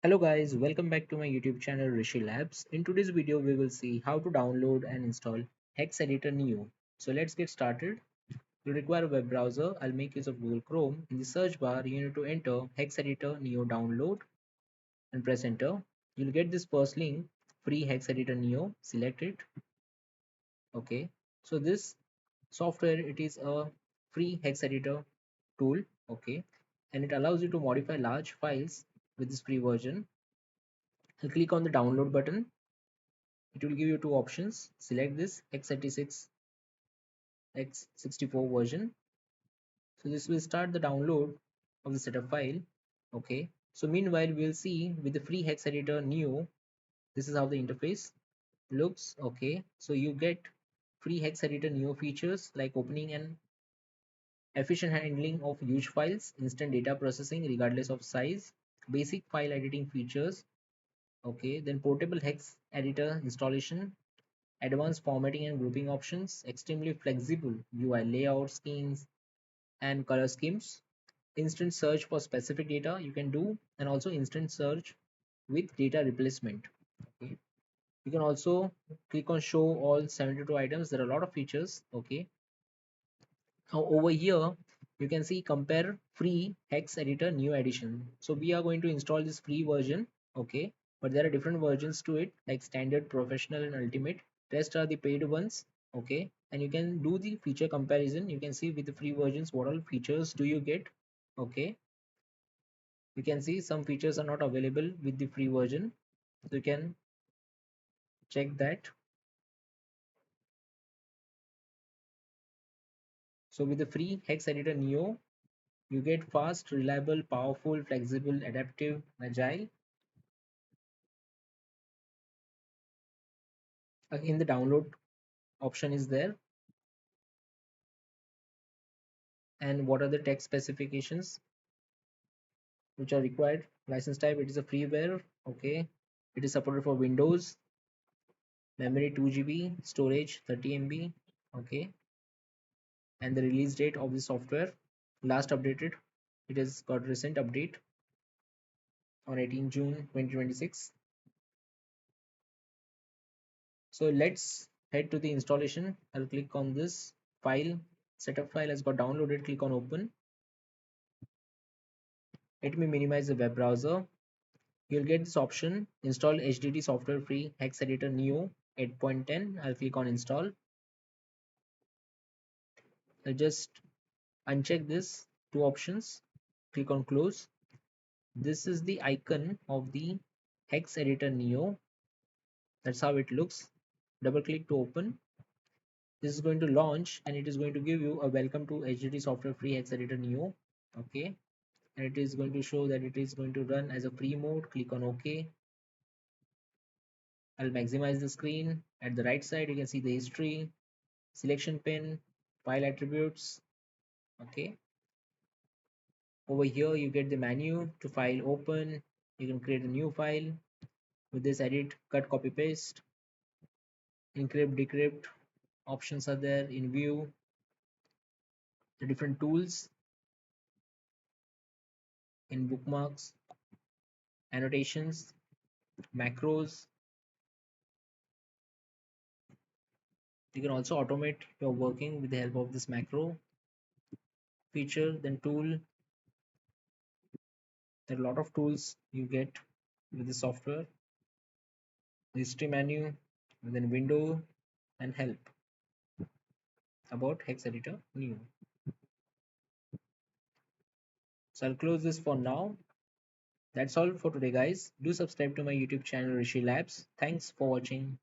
Hello guys, welcome back to my YouTube channel Rishi Labs. In today's video we will see how to download and install Hex Editor Neo. So let's get started. You require a web browser. I'll make use of Google Chrome. In the search bar you need to enter Hex Editor Neo download and press enter. You'll get this first link, free Hex Editor Neo. Select it. Okay. So this software, it is a free Hex Editor tool. Okay. And it allows you to modify large files with this free version. You click on the download button. It will give you two options. Select this x86 x64 version. So this will start the download of the setup file. Okay, so meanwhile we'll see with the free Hex Editor Neo, this is how the interface looks. Okay, so you get free Hex Editor Neo features like opening and efficient handling of huge files, instant data processing regardless of size, basic file editing features. Okay, then portable Hex Editor installation, advanced formatting and grouping options, extremely flexible UI layout schemes and color schemes, instant search for specific data you can do, and also instant search with data replacement. Okay. You can also click on show all 72 items. There are a lot of features. Okay. Now over here you can see compare free Hex Editor New Edition. So we are going to install this free version. Okay, but there are different versions to it like standard, professional and ultimate. Rest are the paid ones. Okay, and you can do the feature comparison. You can see with the free versions what all features do you get. Okay, you can see some features are not available with the free version, so you can check that. So with the free Hex Editor Neo, you get fast, reliable, powerful, flexible, adaptive, agile. In the download option is there, and what are the text specifications which are required. License type, it is a freeware. Okay, it is supported for Windows. Memory 2 GB, storage 30 MB. Okay, and the release date of the software, last updated, it has got recent update on 18 June 2026. So let's head to the installation. I'll click on this file. Setup file has got downloaded. Click on open. Let me minimize the web browser. You'll get this option, install HDD software free Hex Editor Neo 8.10. I'll click on install. I'll just uncheck this two options. Click on close. This is the icon of the Hex Editor Neo. That's how it looks. Double click to open. This is going to launch and it is going to give you a welcome to HDD software free Hex Editor Neo. Okay, and it is going to show that it is going to run as a free mode. Click on OK. I'll maximize the screen. At the right side you can see the history, selection pin, file attributes. Okay, over here you get the menu to file open. You can create a new file with this edit, cut, copy, paste, encrypt, decrypt options are there. In view, the different tools, in bookmarks, annotations, macros. You can also automate your working with the help of this macro feature. Then tool, there are a lot of tools you get with the software. History menu, then window and help about Hex Editor New. So I'll close this for now. That's all for today guys. Do subscribe to my YouTube channel Rishi Labs. Thanks for watching.